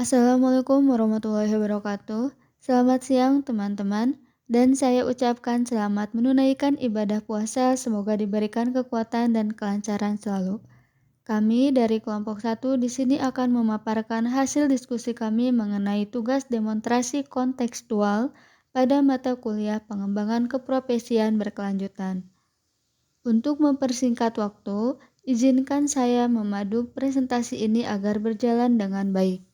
Assalamualaikum warahmatullahi wabarakatuh. Selamat siang teman-teman, dan saya ucapkan selamat menunaikan ibadah puasa. Semoga diberikan kekuatan dan kelancaran selalu. Kami dari kelompok satu di sini akan memaparkan hasil diskusi kami mengenai tugas demonstrasi kontekstual pada mata kuliah pengembangan keprofesian berkelanjutan. Untuk mempersingkat waktu, izinkan saya memadu presentasi ini agar berjalan dengan baik.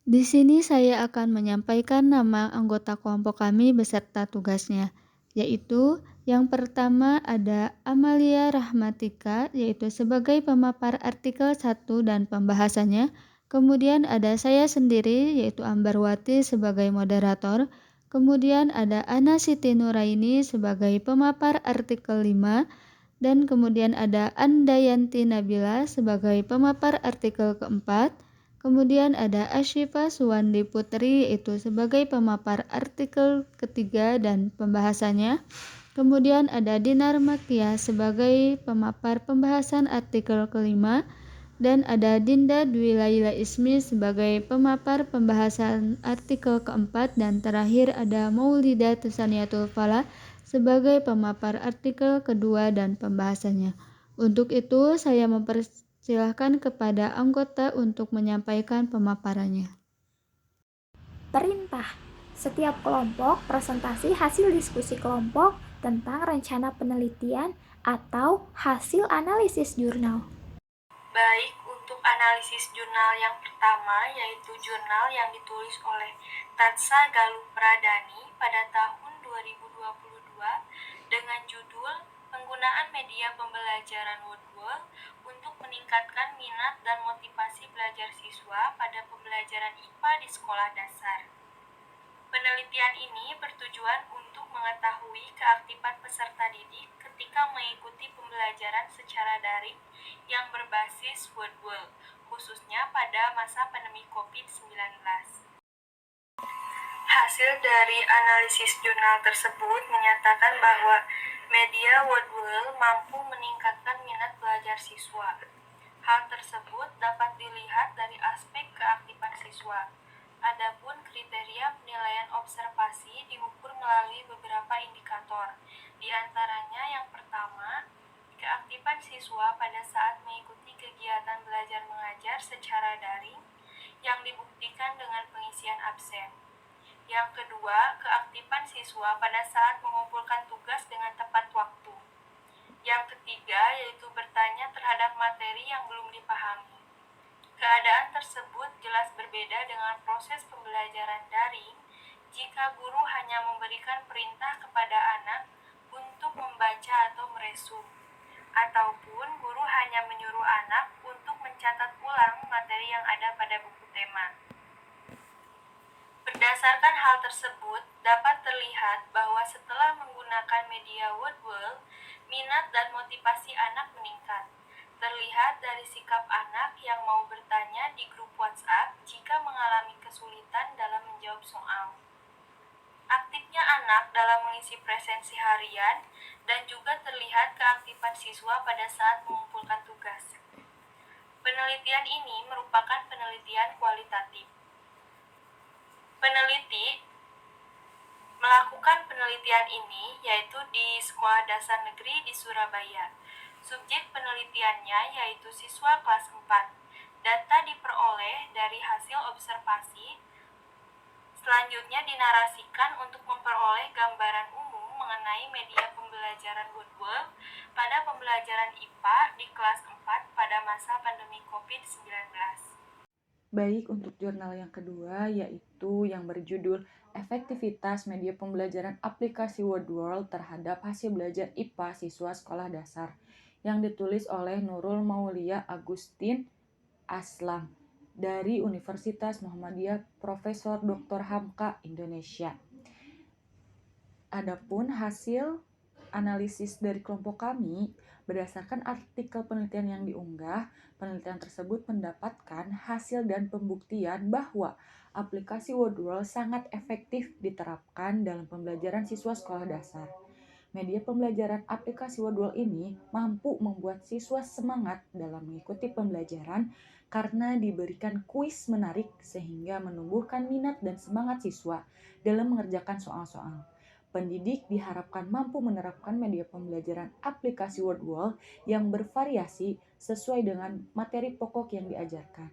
Di sini saya akan menyampaikan nama anggota kelompok kami beserta tugasnya, yaitu yang pertama ada Amalia Rahmatika, yaitu sebagai pemapar artikel 1 dan pembahasannya. Kemudian ada saya sendiri, yaitu Ambarwati sebagai moderator. Kemudian ada Ana Siti Nuraini sebagai pemapar artikel 5. Dan kemudian ada Andayanti Nabila sebagai pemapar artikel keempat. Kemudian ada Ashifa Suwandi Putri yaitu sebagai pemapar artikel ketiga dan pembahasannya. Kemudian ada Dinar Makia sebagai pemapar pembahasan artikel kelima. Dan ada Dinda Dwi Laila Ismi sebagai pemapar pembahasan artikel keempat. Dan terakhir ada Maulida Tusaniatul Falah sebagai pemapar artikel kedua dan pembahasannya. Untuk itu, saya mempersilahkan kepada anggota untuk menyampaikan pemaparannya. Perintah. Setiap kelompok presentasi hasil diskusi kelompok tentang rencana penelitian atau hasil analisis jurnal. Baik, untuk analisis jurnal yang pertama yaitu jurnal yang ditulis oleh Tatsa Galuh Pradani pada tahun 2022 dengan judul Penggunaan Media Pembelajaran Wordwall untuk meningkatkan minat dan motivasi belajar siswa pada pembelajaran IPA di sekolah dasar. Penelitian ini bertujuan untuk mengetahui keaktifan peserta didik ketika mengikuti pembelajaran secara daring yang berbasis Wordwall, khususnya pada masa pandemi COVID-19. Hasil dari analisis jurnal tersebut menyatakan bahwa media Wordwall mampu meningkatkan minat belajar siswa. Hal tersebut dapat dilihat dari aspek keaktifan siswa. Adapun kriteria penilaian observasi diukur melalui beberapa indikator. Di antaranya yang pertama, keaktifan siswa pada saat mengikuti kegiatan belajar mengajar secara daring yang dibuktikan dengan pengisian absen. Yang kedua, keaktifan siswa pada saat mengumpulkan tugas dengan tepat waktu. Yang ketiga, yaitu bertanya terhadap materi yang belum dipahami. Keadaan tersebut jelas berbeda dengan proses pembelajaran daring jika guru hanya memberikan perintah kepada anak untuk membaca atau meresum, ataupun guru hanya menyuruh anak untuk mencatat ulang materi yang ada pada buku tema. Berdasarkan hal tersebut, dapat terlihat bahwa setelah menggunakan media Wordwall, minat dan motivasi anak meningkat. Terlihat dari sikap anak yang mau bertanya di grup WhatsApp jika mengalami kesulitan dalam menjawab soal. Aktifnya anak dalam mengisi presensi harian dan juga terlihat keaktifan siswa pada saat mengumpulkan tugas. Penelitian ini merupakan penelitian kualitatif. Peneliti melakukan penelitian ini yaitu di Sekolah Dasar Negeri di Surabaya. Subjek penelitiannya yaitu siswa kelas 4. Data diperoleh dari hasil observasi. Selanjutnya dinarasikan untuk memperoleh gambaran umum mengenai media pembelajaran Wordwall pada pembelajaran IPA di kelas 4 pada masa pandemi COVID-19. Baik, untuk jurnal yang kedua yaitu yang berjudul Efektivitas Media Pembelajaran Aplikasi Wordwall terhadap Hasil Belajar IPA Siswa Sekolah Dasar yang ditulis oleh Nurul Maulia Agustin Aslam dari Universitas Muhammadiyah Profesor Dr. Hamka Indonesia. Adapun hasil analisis dari kelompok kami, berdasarkan artikel penelitian yang diunggah, penelitian tersebut mendapatkan hasil dan pembuktian bahwa aplikasi Wordwall sangat efektif diterapkan dalam pembelajaran siswa sekolah dasar. Media pembelajaran aplikasi Wordwall ini mampu membuat siswa semangat dalam mengikuti pembelajaran karena diberikan kuis menarik sehingga menumbuhkan minat dan semangat siswa dalam mengerjakan soal-soal. Pendidik diharapkan mampu menerapkan media pembelajaran aplikasi WordWall yang bervariasi sesuai dengan materi pokok yang diajarkan.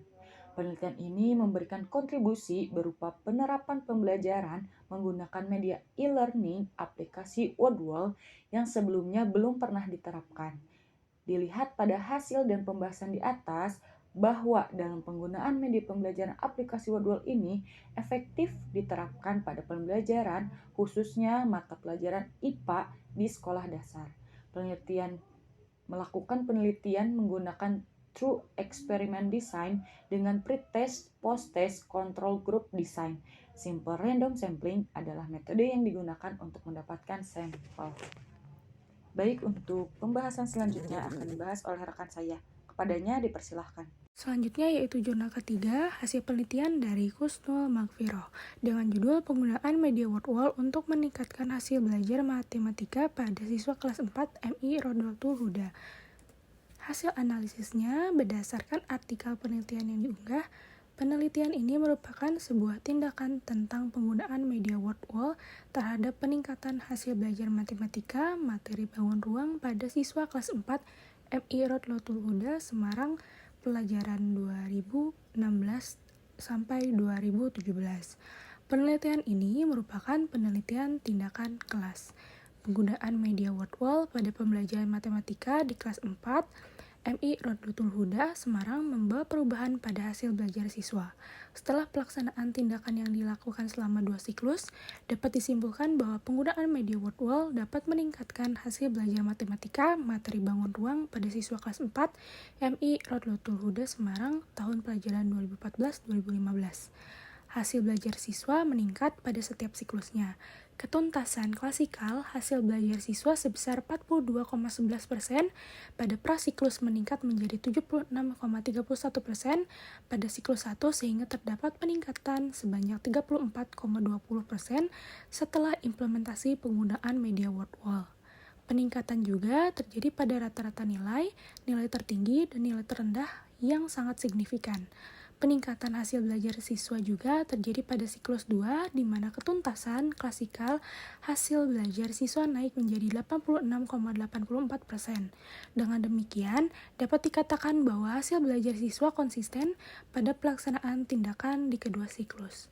Penelitian ini memberikan kontribusi berupa penerapan pembelajaran menggunakan media e-learning aplikasi WordWall yang sebelumnya belum pernah diterapkan. Dilihat pada hasil dan pembahasan di atas, bahwa dalam penggunaan media pembelajaran aplikasi WordWall ini efektif diterapkan pada pembelajaran, khususnya mata pelajaran IPA di sekolah dasar. Melakukan penelitian menggunakan True Experiment Design dengan Pre-Test, Post-Test, Control Group Design. Simple Random Sampling adalah metode yang digunakan untuk mendapatkan sampel. Baik, untuk pembahasan selanjutnya akan dibahas oleh rekan saya. Kepadanya dipersilahkan. Selanjutnya yaitu jurnal ketiga, hasil penelitian dari Kusnul Magfiroh dengan judul penggunaan media WordWall untuk meningkatkan hasil belajar matematika pada siswa kelas 4 MI Rodotul Huda. Hasil analisisnya berdasarkan artikel penelitian yang diunggah. Penelitian ini merupakan sebuah tindakan tentang penggunaan media WordWall terhadap peningkatan hasil belajar matematika materi bangun ruang pada siswa kelas 4 MI Rodotul Huda Semarang pelajaran 2016 sampai 2017. Penelitian ini merupakan penelitian tindakan kelas. Penggunaan media WordWall pada pembelajaran matematika di kelas 4 MI Rodotul Huda Semarang membawa perubahan pada hasil belajar siswa. Setelah pelaksanaan tindakan yang dilakukan selama 2 siklus, dapat disimpulkan bahwa penggunaan media WordWall dapat meningkatkan hasil belajar matematika materi bangun ruang pada siswa kelas 4 MI Rodotul Huda Semarang tahun pelajaran 2014-2015. Hasil belajar siswa meningkat pada setiap siklusnya. Ketuntasan klasikal hasil belajar siswa sebesar 42,11%, pada prasiklus meningkat menjadi 76,31% pada siklus 1 sehingga terdapat peningkatan sebanyak 34,20% setelah implementasi penggunaan media WordWall. Peningkatan juga terjadi pada rata-rata nilai tertinggi dan nilai terendah yang sangat signifikan. Peningkatan hasil belajar siswa juga terjadi pada siklus 2, di mana ketuntasan klasikal hasil belajar siswa naik menjadi 86,84%. Dengan demikian, dapat dikatakan bahwa hasil belajar siswa konsisten pada pelaksanaan tindakan di kedua siklus.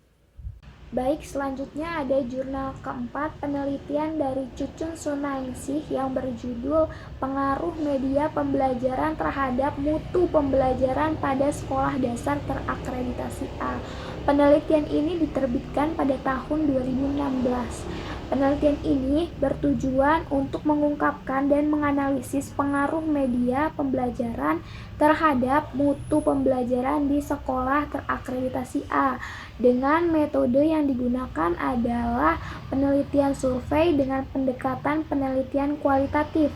Baik, selanjutnya ada jurnal keempat penelitian dari Cucun Sunaingsih yang berjudul Pengaruh Media Pembelajaran Terhadap Mutu Pembelajaran pada Sekolah Dasar Terakreditasi A. Penelitian ini diterbitkan pada tahun 2016. Penelitian ini bertujuan untuk mengungkapkan dan menganalisis pengaruh media pembelajaran terhadap mutu pembelajaran di sekolah terakreditasi A. Dengan metode yang digunakan adalah penelitian survei dengan pendekatan penelitian kualitatif.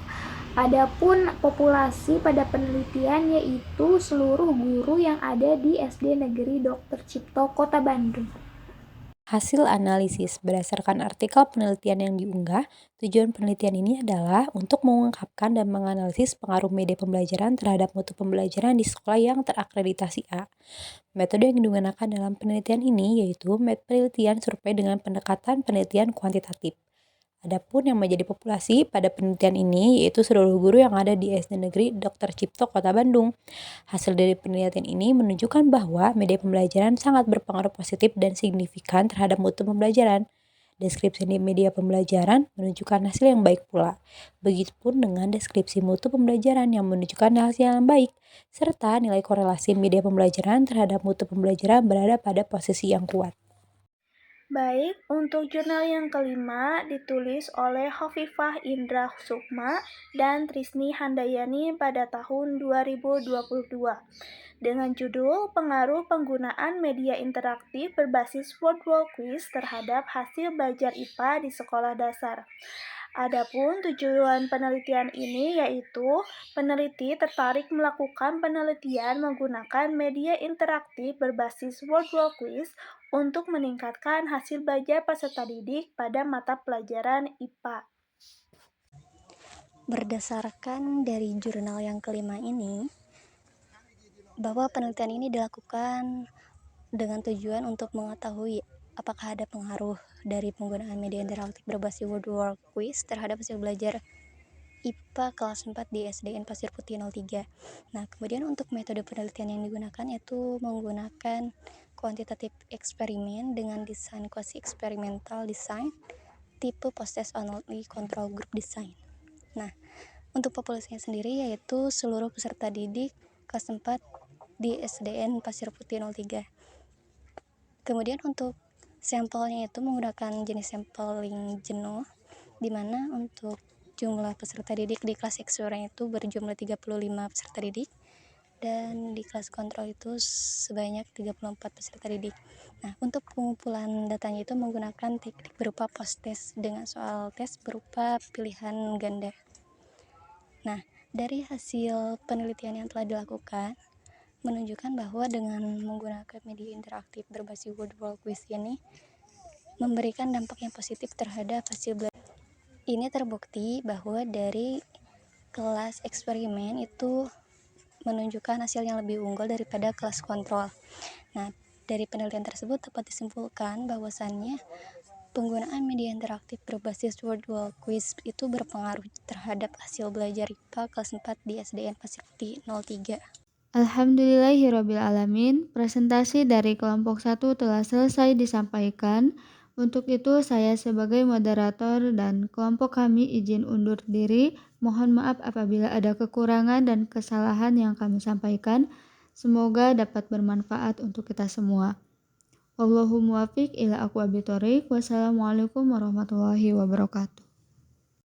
Adapun populasi pada penelitian yaitu seluruh guru yang ada di SD Negeri Dr. Cipto, Kota Bandung. Hasil analisis berdasarkan artikel penelitian yang diunggah, tujuan penelitian ini adalah untuk mengungkapkan dan menganalisis pengaruh media pembelajaran terhadap mutu pembelajaran di sekolah yang terakreditasi A. Metode yang digunakan dalam penelitian ini yaitu penelitian survei dengan pendekatan penelitian kuantitatif. Adapun yang menjadi populasi pada penelitian ini yaitu seluruh guru yang ada di SD Negeri Dr. Cipto, Kota Bandung. Hasil dari penelitian ini menunjukkan bahwa media pembelajaran sangat berpengaruh positif dan signifikan terhadap mutu pembelajaran. Deskripsi media pembelajaran menunjukkan hasil yang baik pula. Begitupun dengan deskripsi mutu pembelajaran yang menunjukkan hasil yang baik, serta nilai korelasi media pembelajaran terhadap mutu pembelajaran berada pada posisi yang kuat. Baik, untuk jurnal yang kelima ditulis oleh Hovifah Indra Sukma dan Trisni Handayani pada tahun 2022 dengan judul Pengaruh Penggunaan Media Interaktif Berbasis WordWall Quiz Terhadap Hasil Belajar IPA di Sekolah Dasar. Adapun tujuan penelitian ini yaitu peneliti tertarik melakukan penelitian menggunakan media interaktif berbasis WordWall Quiz untuk meningkatkan hasil belajar peserta didik pada mata pelajaran IPA. Berdasarkan dari jurnal yang kelima ini, bahwa penelitian ini dilakukan dengan tujuan untuk mengetahui apakah ada pengaruh dari penggunaan media interaktif berbasis word world quiz terhadap hasil belajar IPA kelas 4 di SDN Pasir Putih 03. Nah, kemudian untuk metode penelitian yang digunakan yaitu menggunakan quantitative eksperimen dengan desain quasi eksperimental design tipe post-test only control group design. Nah, untuk populasinya sendiri yaitu seluruh peserta didik kelas 4 di SDN Pasir Putih 03. Kemudian untuk sampelnya itu menggunakan jenis sampling jenuh, di mana untuk jumlah peserta didik di kelas eksperimen itu berjumlah 35 peserta didik, dan di kelas kontrol itu sebanyak 34 peserta didik. Nah, untuk pengumpulan datanya itu menggunakan teknik berupa post-test dengan soal tes berupa pilihan ganda. Nah, dari hasil penelitian yang telah dilakukan, menunjukkan bahwa dengan menggunakan media interaktif berbasis word world quiz ini memberikan dampak yang positif terhadap hasil belajar. Ini terbukti bahwa dari kelas eksperimen itu menunjukkan hasil yang lebih unggul daripada kelas kontrol. Nah, dari penelitian tersebut dapat disimpulkan bahwasannya penggunaan media interaktif berbasis word world quiz itu berpengaruh terhadap hasil belajar IPA kelas 4 di SDN Pasir Putih 03. Alhamdulillahirrabbilalamin, presentasi dari kelompok 1 telah selesai disampaikan. Untuk itu saya sebagai moderator dan kelompok kami izin undur diri. Mohon maaf apabila ada kekurangan dan kesalahan yang kami sampaikan. Semoga dapat bermanfaat untuk kita semua. Wallahul muwaffiq ila aqwamit thoriq. Wassalamualaikum warahmatullahi wabarakatuh.